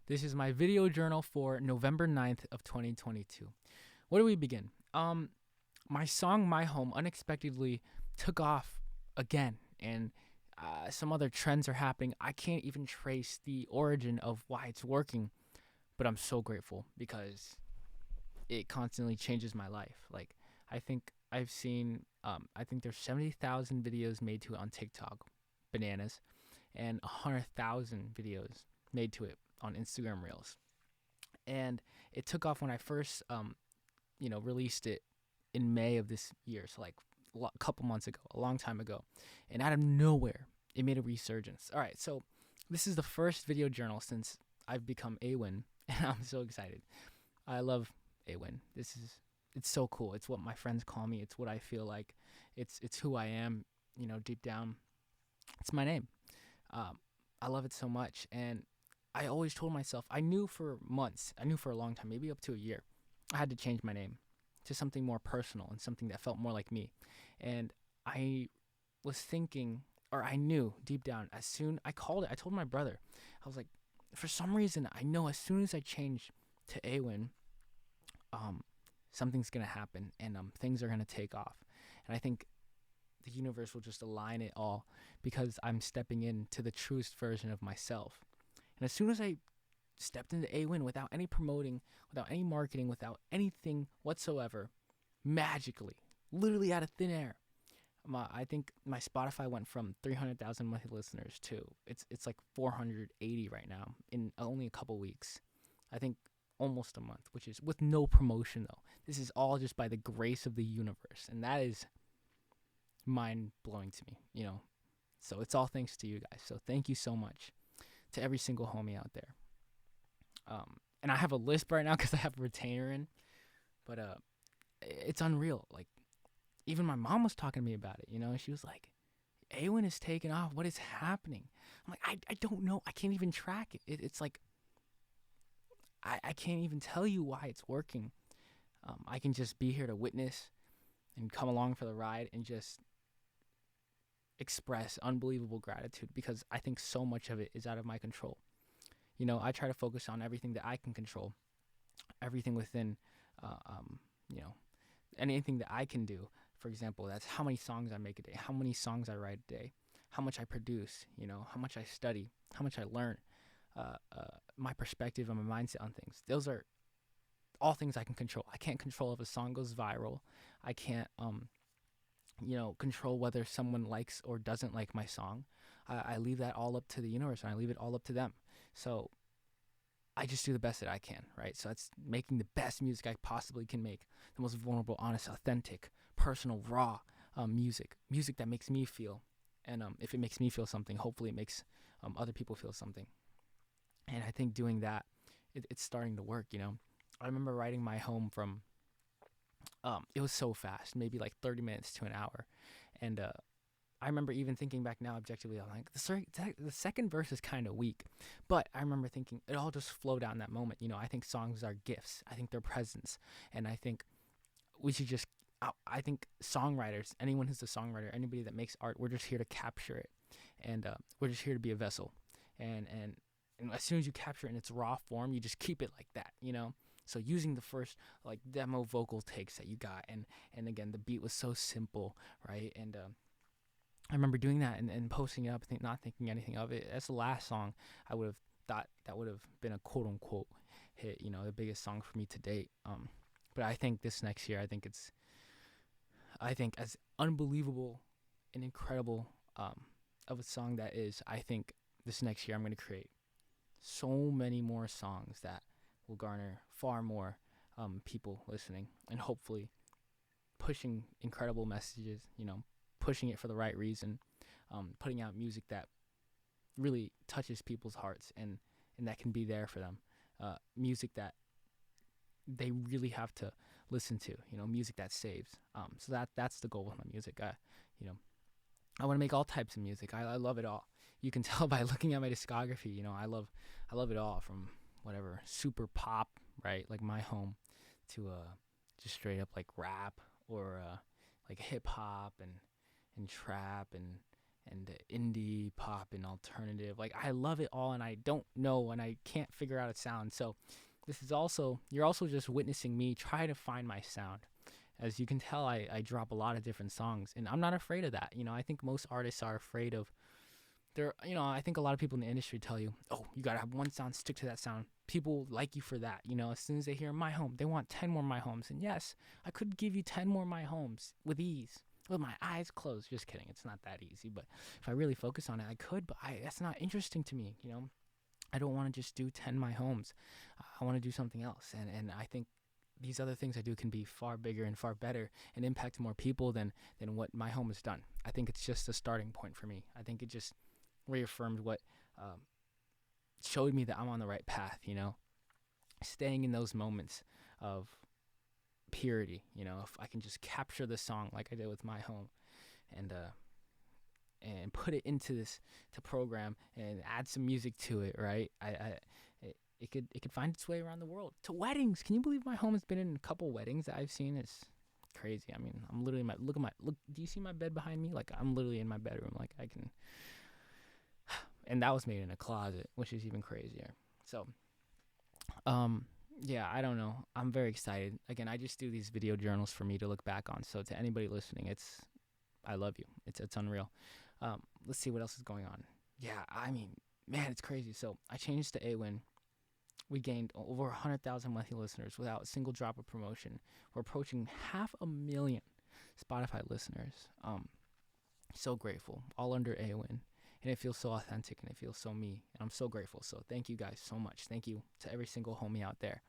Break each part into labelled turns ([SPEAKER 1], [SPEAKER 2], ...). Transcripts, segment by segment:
[SPEAKER 1] This is my video journal for November 9th of 2022. Where do we begin? My song My Home unexpectedly took off again, and some other trends are happening. I can't even trace the origin of why it's working, but I'm so grateful because it constantly changes my life. Like, I think I've seen I think there's 70,000 videos made to it on TikTok, bananas, and 100,000 videos made to it on Instagram Reels. And it took off when I first released it in May of this year, so like a couple months ago, a long time ago. And out of nowhere, it made a resurgence. All right, so this is the first video journal since I've become AWIN, and I'm so excited. I love AWIN. It's so cool. It's what my friends call me. It's what I feel like. It's who I am. Deep down, it's my name. I love it so much, and I always told myself, I knew for months, I knew for a long time, maybe up to a year, I had to change my name to something more personal and something that felt more like me. And I was thinking, or I knew deep down, as soon I called it, I told my brother, I was like, for some reason, I know as soon as I change to AWIN, something's gonna happen, and things are gonna take off. And I think the universe will just align it all because I'm stepping into the truest version of myself. And as soon as I stepped into AWIN without any promoting, without any marketing, without anything whatsoever, magically, literally out of thin air, I think my Spotify went from 300,000 monthly listeners to it's like 480 right now in only a couple weeks. I think almost a month, which is with no promotion though. This is all just by the grace of the universe, and that is mind blowing to me. So it's all thanks to you guys. So thank you so much to every single homie out there. And I have a list right now because I have a retainer in, but it's unreal. Like, even my mom was talking to me about it. She was like, AWIN is taking off. What is happening? I'm like, I don't know. I can't even track it. It's like, I can't even tell you why it's working. I can just be here to witness and come along for the ride and just express unbelievable gratitude because I think so much of it is out of my control. I try to focus on everything that I can control, everything within, anything that I can do. For example, that's how many songs I make a day, how many songs I write a day, how much I produce, how much I study, how much I learn, my perspective and my mindset on things. Those are all things I can control. I can't control if a song goes viral. I can't, control whether someone likes or doesn't like my song. I leave that all up to the universe, and I leave it all up to them. So I just do the best that I can, right? So that's making the best music I possibly can make, the most vulnerable, honest, authentic, personal, raw music that makes me feel. And if it makes me feel something, hopefully it makes other people feel something. And I think doing that, it's starting to work, I remember writing My Home from, it was so fast, maybe like 30 minutes to an hour. And I remember even thinking back now objectively, I'm like, the second verse is kind of weak. But I remember thinking it all just flowed out in that moment. I think songs are gifts. I think they're presents. And I think we should just, I think songwriters, anyone who's a songwriter, anybody that makes art, we're just here to capture it. And we're just here to be a vessel. And as soon as you capture it in its raw form, you just keep it like that, So using the first like demo vocal takes that you got, and again, the beat was so simple, right? And I remember doing that and posting it up, not thinking anything of it. That's the last song I would have thought that would have been a quote unquote hit, the biggest song for me to date. But I think this next year, I think as unbelievable and incredible of a song that is, I think this next year I'm going to create so many more songs that will garner far more people listening, and hopefully pushing incredible messages, pushing it for the right reason, putting out music that really touches people's hearts and that can be there for them, music that they really have to listen to, music that saves. So that's the goal with my music. I want to make all types of music. I love it all. You can tell by looking at my discography. I love it all, from whatever super pop, right, like My Home, to just straight up like rap, or like hip hop and trap and indie pop and alternative. Like I love it all, and I don't know, and I can't figure out a sound. So this is also, you're also just witnessing me try to find my sound. As you can tell, I drop a lot of different songs, and I'm not afraid of that. I think most artists are afraid of I think a lot of people in the industry tell you, oh, you gotta have one sound, stick to that sound. People like you for that. As soon as they hear My Home, they want 10 more My Homes. And yes, I could give you 10 more My Homes with ease, with my eyes closed. Just kidding, it's not that easy. But if I really focus on it, I could. But that's not interesting to me. I don't want to just do 10 My Homes. I want to do something else. And I think these other things I do can be far bigger and far better and impact more people than what My Home has done. I think it's just a starting point for me. I think it just reaffirmed what showed me that I'm on the right path, staying in those moments of purity, if I can just capture the song like I did with My Home and put it into this program and add some music to it, right? It could find its way around the world to weddings. Can you believe My Home has been in a couple weddings that I've seen? It's crazy. I mean, I'm literally look. Do you see my bed behind me? Like I'm literally in my bedroom. Like I can. And that was made in a closet, which is even crazier. So, yeah, I don't know. I'm very excited. Again, I just do these video journals for me to look back on. So to anybody listening, I love you. It's unreal. Let's see what else is going on. Yeah, I mean, man, it's crazy. So I changed to AWIN. We gained over 100,000 monthly listeners without a single drop of promotion. We're approaching 500,000 Spotify listeners. So grateful. All under AWIN. And it feels so authentic, and it feels so me, and I'm so grateful. So thank you guys so much. Thank you to every single homie out there.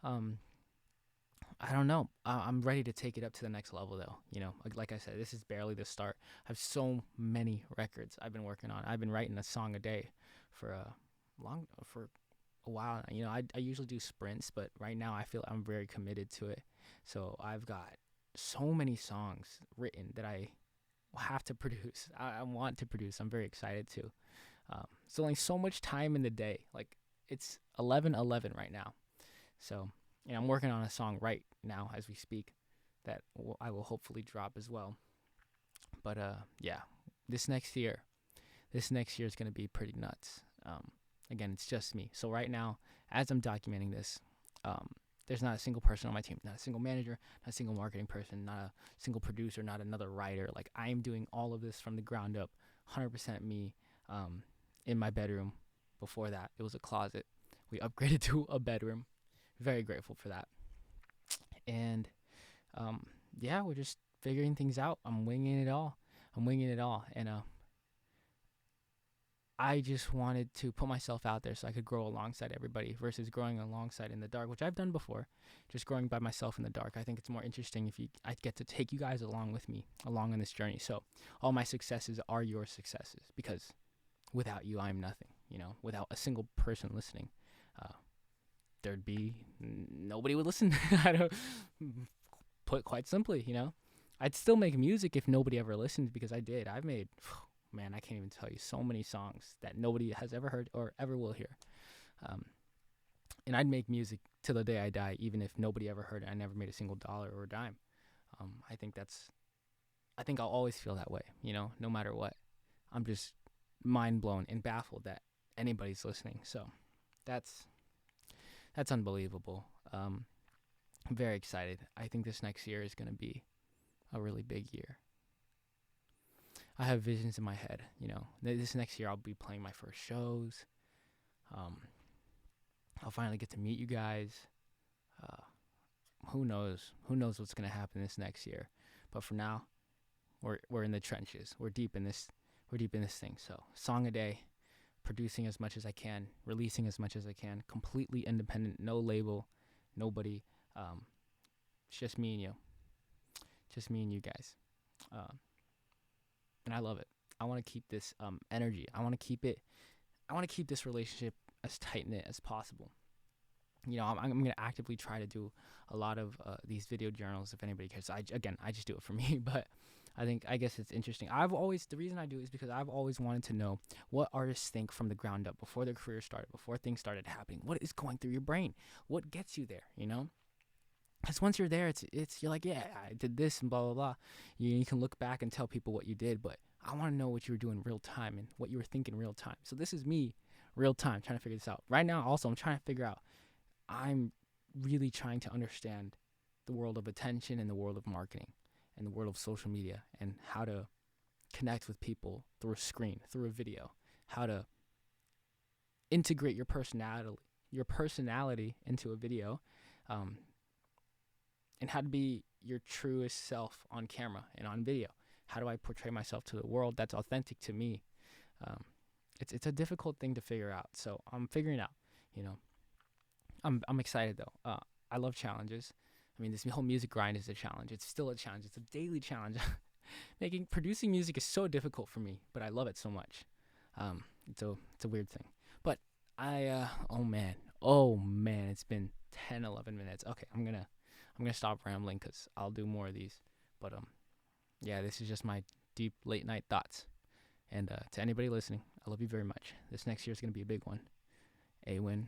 [SPEAKER 1] I don't know. I'm ready to take it up to the next level, though. Like I said, this is barely the start. I have so many records I've been working on. I've been writing a song a day for a while. I usually do sprints, but right now I feel I'm very committed to it. So I've got so many songs written that I have to produce. I want to produce. I'm very excited to. It's only so much time in the day. Like it's 11:11 right now. So, I'm working on a song right now as we speak that I will hopefully drop as well. But yeah, this next year is going to be pretty nuts. Again, it's just me. So right now, as I'm documenting this, there's not a single person on my team, not a single manager, not a single marketing person, not a single producer, not another writer. Like I am doing all of this from the ground up, 100% me, in my bedroom. Before that, it was a closet. We upgraded to a bedroom. Very grateful for that. And yeah, we're just figuring things out. I'm winging it all. And I just wanted to put myself out there so I could grow alongside everybody versus growing alongside in the dark, which I've done before, just growing by myself in the dark. I think it's more interesting if I get to take you guys along with me, along on this journey. So all my successes are your successes because without you, I'm nothing, without a single person listening, there'd be nobody would listen. I don't put quite simply, I'd still make music if nobody ever listened because I've made, man, I can't even tell you so many songs that nobody has ever heard or ever will hear. And I'd make music till the day I die, even if nobody ever heard it. I never made a single dollar or a dime. I think I'll always feel that way, no matter what. I'm just mind blown and baffled that anybody's listening. So that's unbelievable. I'm very excited. I think this next year is going to be a really big year. I have visions in my head, this next year I'll be playing my first shows. I'll finally get to meet you guys. Who knows what's going to happen this next year. But for now, we're in the trenches. We're deep in this thing. So, song a day, producing as much as I can, releasing as much as I can, completely independent, no label, nobody. It's just me and you. Just me and you guys. And I love it. I want to keep this energy. I want to keep this relationship as tight-knit as possible. I'm going to actively try to do a lot of these video journals if anybody cares. I just do it for me, but I guess it's interesting. The reason I do it is because I've always wanted to know what artists think from the ground up before their career started, before things started happening. What is going through your brain? What gets you there, Because once you're there, it's you're like, yeah, I did this and blah, blah, blah. You can look back and tell people what you did, but I want to know what you were doing real time and what you were thinking real time. So this is me real time trying to figure this out. Right now also I'm trying to figure out, I'm really trying to understand the world of attention and the world of marketing and the world of social media and how to connect with people through a screen, through a video, how to integrate your personality into a video, um, and how to be your truest self on camera and on video. How do I portray myself to the world that's authentic to me? Um, it's a difficult thing to figure out. So I'm figuring out. You know, I'm excited though. I love challenges. I mean, this whole music grind is a challenge. It's still a challenge. It's a daily challenge. Producing music is so difficult for me, but I love it so much. It's a weird thing. But oh man, it's been 10, 11 minutes. Okay, I'm gonna stop rambling because I'll do more of these. But yeah, this is just my deep late night thoughts. And to anybody listening, I love you very much. This next year is gonna be a big one. AWIN,